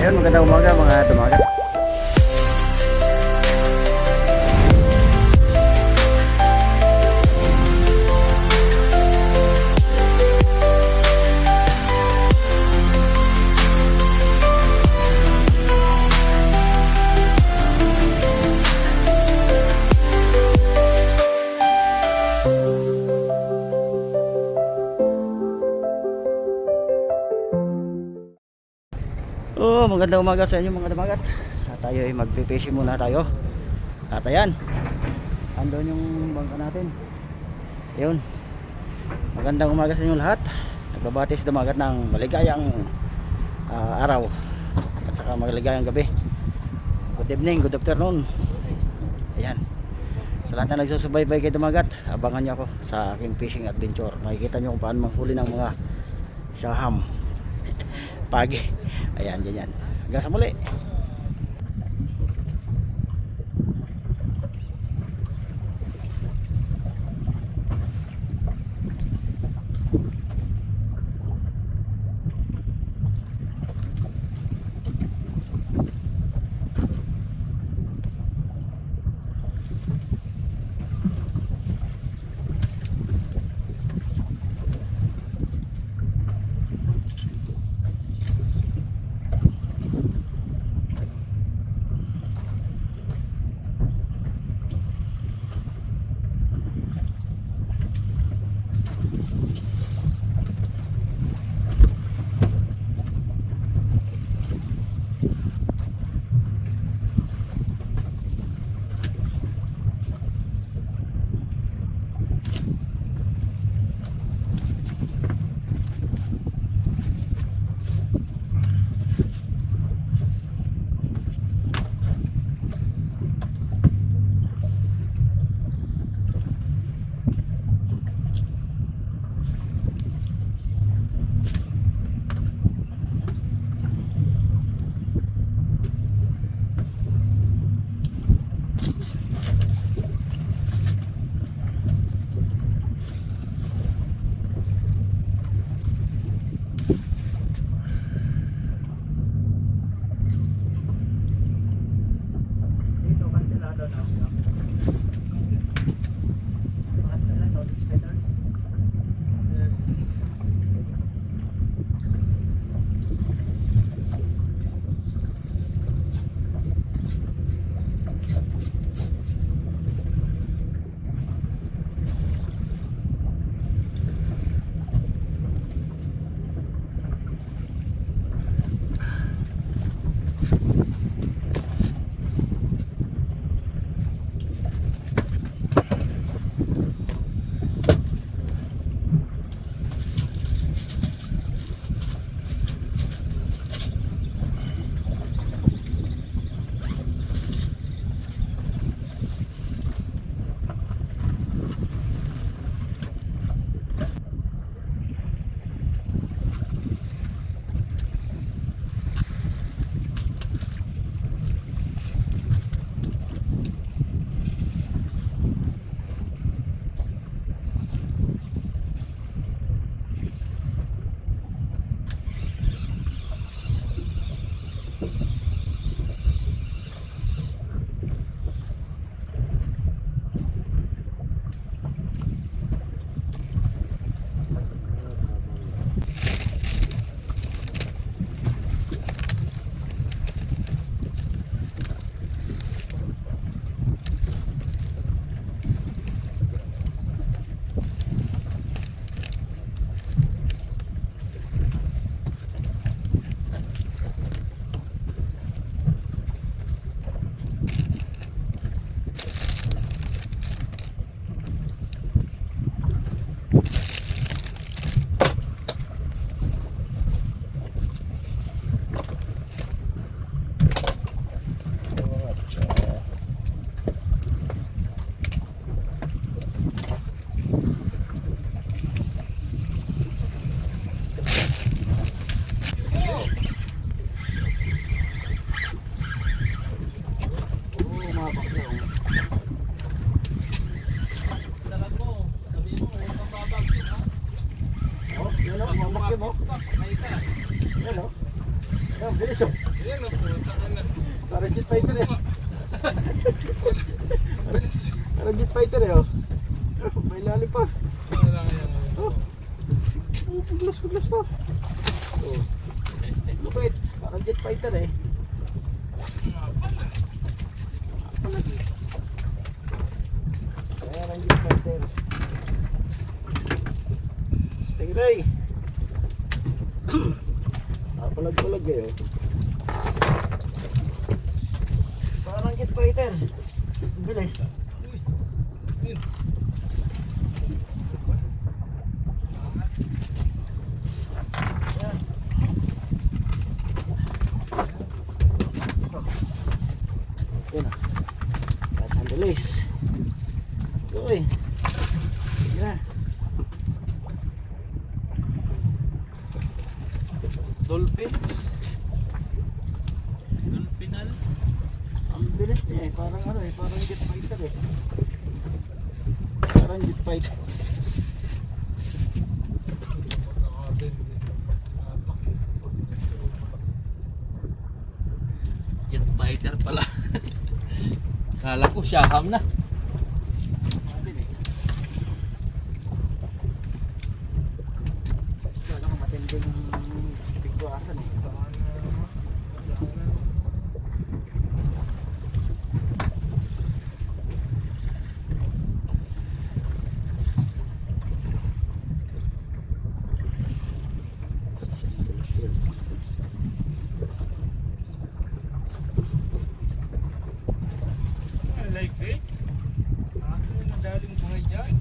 Ayun, magandang umaga mga tumagat. Oh, magandang umaga sa inyo mga damagat. Tayo ay magpe-fishing muna tayo. At ayan, andun yung bangka natin. Ayun, magandang umaga sa inyo lahat. Nagbabati sa damagat ng maligayang araw at saka maligayang gabi. Good evening, good afternoon. Ayan, sa lahat na nagsusubaybay kay damagat, abangan nyo ako sa aking fishing adventure. Makikita nyo kung paano manghuli ng mga saham pagi. Ayan, ganyan. Hanggang sa muli. Yan o, bilis o. Parang jet fighter eh. Parang jet fighter eh oh. May lalim pa. Oh. Oh, puglas pa. Oh. Lupit. Parang jet fighter eh. Parang jet fighter. Stingray. Palag-palag eh oh. Parang jet fighter. Bilis. Yan ah. Taas ang bilis. Uy. Yan. Dolphins. Dolphinal. Ang bilis niya eh. Parang ano eh. Parang jet fighter eh. Parang jet fighter. Jet fighter pala. Kala ko Shaham na. Natin eh. Kala ko matinding bigwasan eh. Like it? Ako na daling buhay dyan.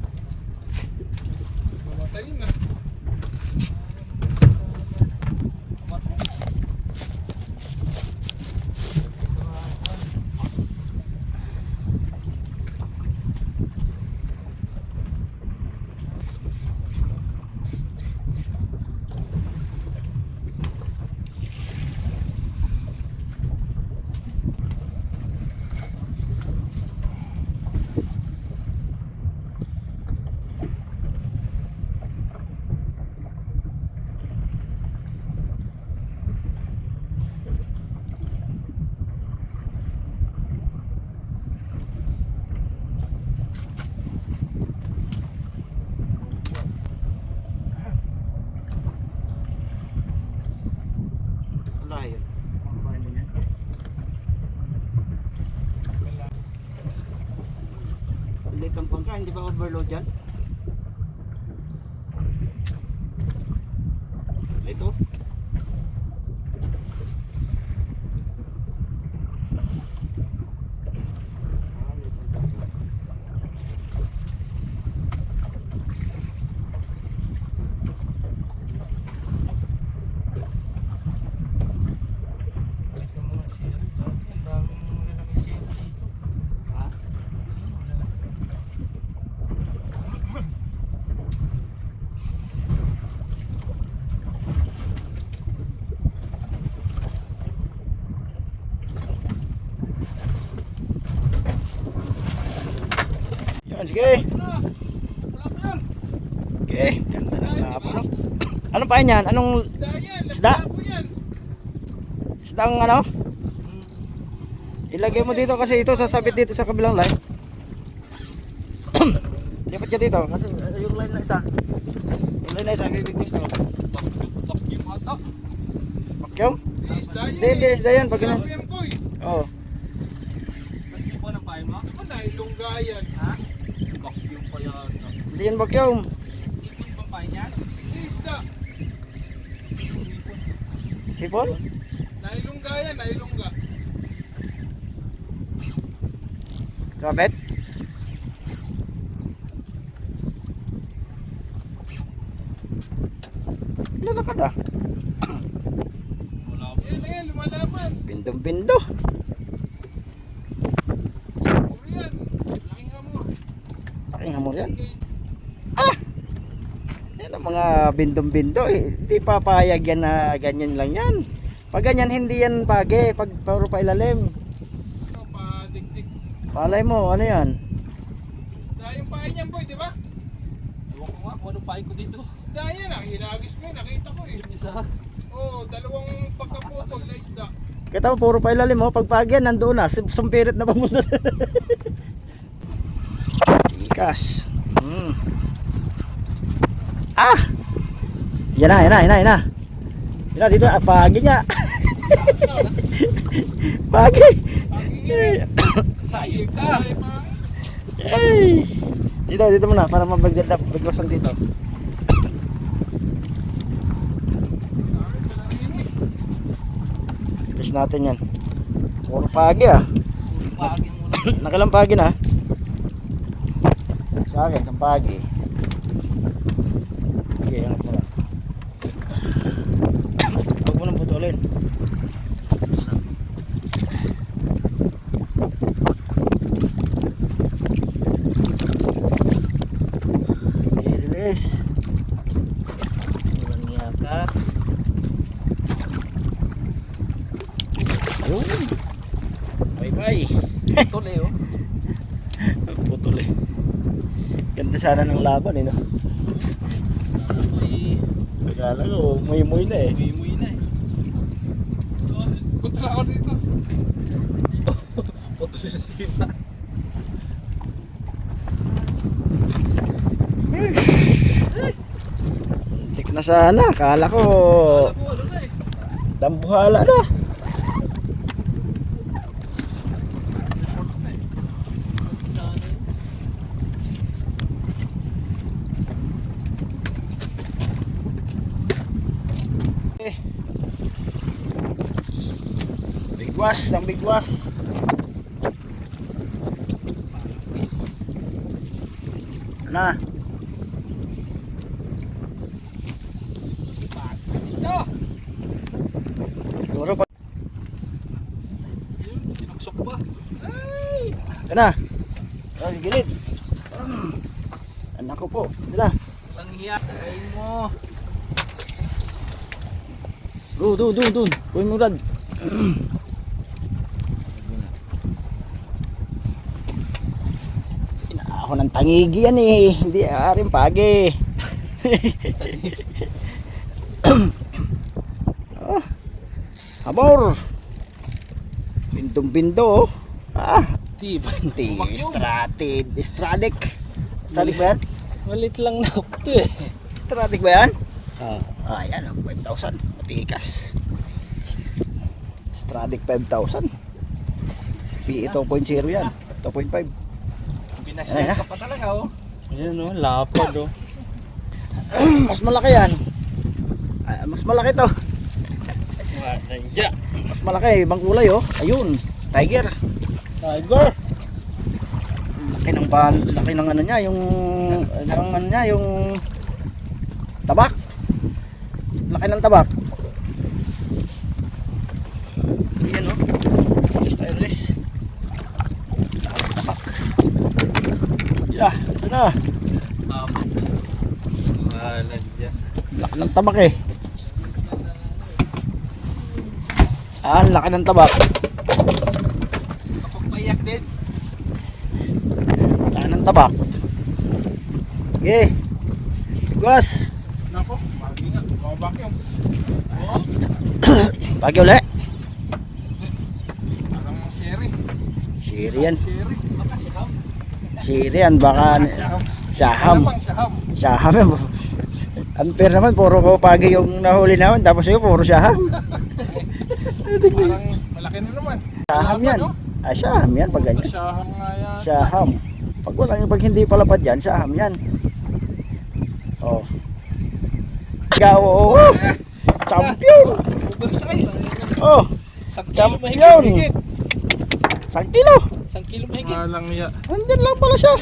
Mamatay na. Wala yun. Mga bahay din yan. Hindi kang pangka. Hindi ba overload yan? Ito. Yan, sige. Okay, ganda ng lapo, no? Anong pain yan? Anong isda? Isdang ano? Ilagay mo dito kasi ito sasabit dito sa kabilang line. Lipat ka dito kasi yung line na isa. Yung line na isa, bibig gusto. Vacuum ata. Vacuum? Hindi, isda yan. Pag ganun. Oo. Vacuum pa ng pain mo? Ano na ilonggayan? Ha? Vacuum pa yan. Hindi yan vacuum. Ipon bang pain yan? Isda. Hipon? Nailonggayan, nailongga. Rabbit? Lalakad ah. Wala pa. Yan, lumalaman. Pindong-pindo. Yan, laking hamor. Laking hamor yan. Ah! Yan ang mga bindong-bindo eh. Hindi papayag yan na ganyan lang yan. Pag ganyan hindi yan page. Pag puro pa ilalim. Ano, padigdig. Palay mo, ano yan? Isda yung pain niyan, boy, di ba? Ewan ko nga kung anong pain ko dito. Isda yan, hinagis mo yun, nakita ko eh. Isa? Oo, dalawang pagkaputol na isda. Kita mo, puro pa ilalim mo. Pag pagyan, nandoon na. Sumpirit na pamunta. Tikas. Ah! Yan na, yan na, yan na, yan na. Yan na, dito na. Pagi nga. Pagi. Tayo ka. Ay! Dito muna para mabagwasan dito. Fish natin yan. Puro pagi ah. Pagi mo na. Nakalang pagi na. Sa akin, isang pagi. Okay, angat mo lang. Huwag mo nang putulin. Release. Walang niya ka. Ayun. Bye-bye. Tuloy oh. Putol eh. Ganda sana ng laban eh no. Ay, Akala ko muy na eh. muy na eh. Punta ako dito. Punta siya sa sina. Tik na sana. Akala ko Ano na eh. dambuhala na. Bigwas, ang bigwas. Na. Dito. Siguro pa. Sinuksok ba? Ay! Kana. Oh, gilid. Anak ko po. Dala. Walang hiya. Kain mo. Doon. Kunin mo rad. Ako ng tangigi yan eh. Hindi aaring pagi. Oh, amor. Pindong-pindo oh. Ah, Diba? Stratic ba yan? Malit lang na ako to eh. Stratic ba yan? Ah. Ah, yan oh, 5,000. Matikas. Stratic 5,000. PE 2.0 yan. 2.5. Binasya ka pa talaga oh. Ayan oh, lapad oh. Mas malaki yan. Ah, mas malaki to. Nandiya. Mas malaki, ibang kulay oh. Ayun, tiger. Tiger. Laki ng ano niya, yung yung tabak. Laki ng tabak. Ayan oh. Stylish. Tabak. Yeah, ito na. Nandiya. Laki ng tabak eh. Ah, laki ng tabak. Kapag payak din. Laki ng tabak. Okay. Guys. Nako, bagi nga. Babak yung. Oh, Pagi ulit. parang sherry. Siri yan. Sherry. Baka siham. Siri yan. Baka syaham. Alamang siham. Syaham yan. Unfair naman. Puro ko pagi yung nahuli naman. Tapos yun puro syaham. Parang malaki na naman. Syaham yan. Ah, syaham yan. Pag ganyan. Siham nga yan. Syaham. Pag hindi palapad yan, syaham yan. Oh. Ikaw, oh. Champion. Oversize. Oh. Isang kilo Champion. mahigit. 1 kilo. Isang kilo mahigit. Walang iya. Nandyan lang pala siya.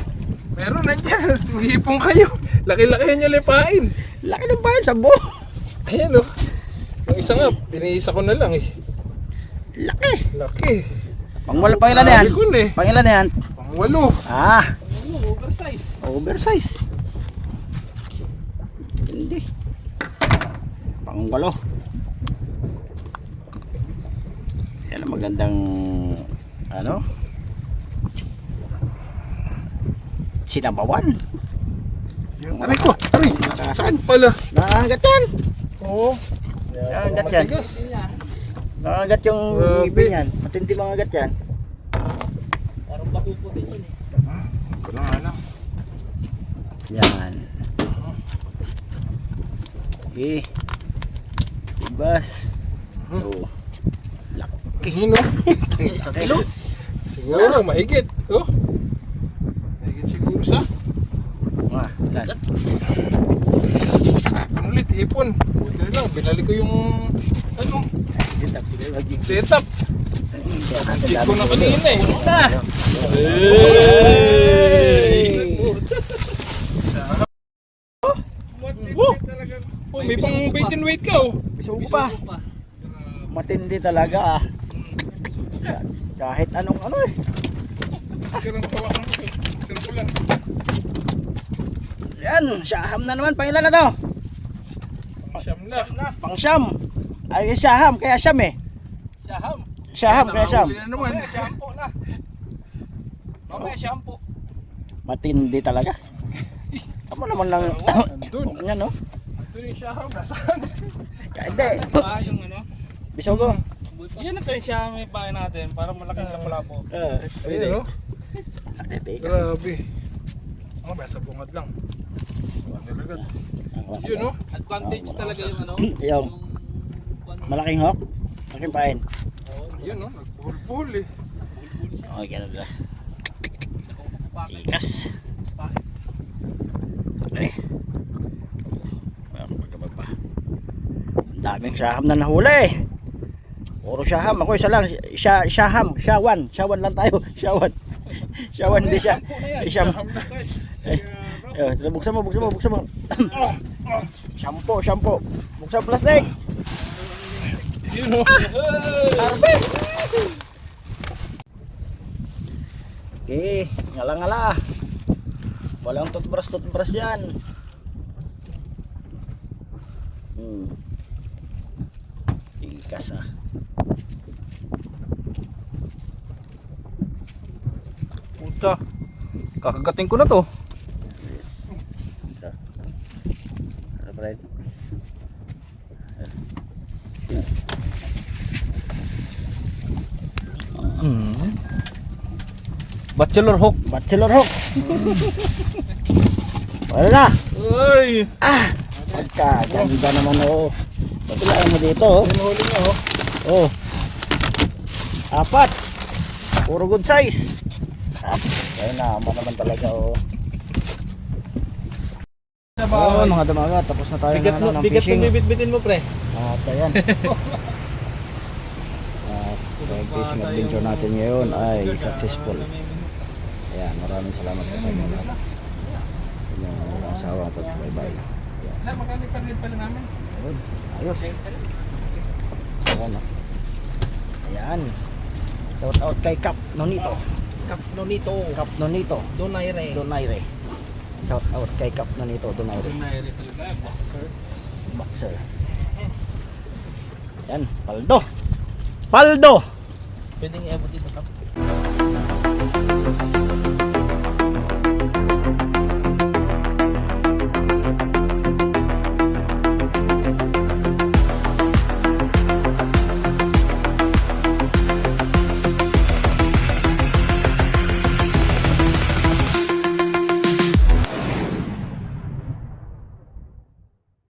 Pero nandiyan, mag-ipong kayo. Laki-laki nyo lipain. Laki ng bayan sa buo. Ayan o. Yung isa nga, piniisa ko na lang eh. Laki. Laki. Pangilan na yan? Sabi ko na eh. Pangilan na yan? Pang-walo. Ah. Oo, oversize. Oversize. Hindi. Pangwalo. Yan ang magandang ano? Sinabawan. Aray ko, aray. Sakit pala. Naanggat yan. Oo. Naanggat yan. Matigas. Nangagat yung Grabe. ngipin yan. Matindi mga agat yan. Parang papuputin yun eh. Wala nga lang. Yan. Okay. Ibas. Oh. Hino. Sa kilo. Siguro, mahigit. Oh. Mahigit siguro sa. Ah, ilan? Ano ulit, hipon. Buti na lang, binali ko yung ano, Sit up, sige. Mag-jig. setup. Jig ko na kanina eh. Woo! Oh, may pang weight and weight ka oh. Gusto ko pa. Matindi talaga ah. Kahit anong ano eh. Karang tawa ka mo. Karang ko lang. Yan, syaham na naman. Pangilan na to? Siyam na. Pang siyam. Ay, syaham. Kaya siyam eh. Siyaham. Syaham, kaya siyam. Nakahuli na naman. Mamaya shampoo na. Mamaya shampoo. Matindi talaga. Tama naman lang. Andun. Yan no? Andun yung siyaham. Nasaan? Hindi. Yung ano. Bisaw ko. Yan natin siya may bahay natin para malaking lapo-lapo. Ayun oh. Grabe. Grabe. Oh, basta bungad lang. Nilagad. Yun oh. Advantage talaga yung ano. Yung malaking hawk. Malaking pain. Yun oh. Nagbuhol-buhol eh. Okay, ganun na. Ikas. Okay. Magkabag pa. Ang daming syaham na nahuli. Puro syaham. Ako isa lang. Syaham. Syawan. Syawan lang tayo. Syawan. Syawan di siya. Siyam. Buksan mo. Shampoo. Buksan plastic. Yun oh. Okay. Ngala. Walang toothbrush yan. Ikas ah. Puta. Kakagating ko na to. Ano pa rin? Bachelor hook. Bachelor hook. Wala na. Uy. Magkaganda naman oh. Patulaan mo dito oh. Pinuhuli niya oh. Oh. 4. Puro good size. Kaya naman naman talaga oh. Oh, mga damaga, tapos na tayo Bigat ng, mo, ng bigat fishing. mo bibit-bitin mo pre. At ayan. Yung fishing adventure natin ngayon ay successful. Ayan, maraming salamat po sa inyo lahat. Yung mga asawa at bye-bye. Saan magkano yung pala namin? Ayun, ayos. Ayan, no? Ayan. Shout out kay Cap Nonito. Cap Nonito. Donaire. Shout out kay Cap Nonito, Donaire. Donaire talaga, boxer. Boxer. Yan, Paldo. Pwedeng i-abot dito Cap.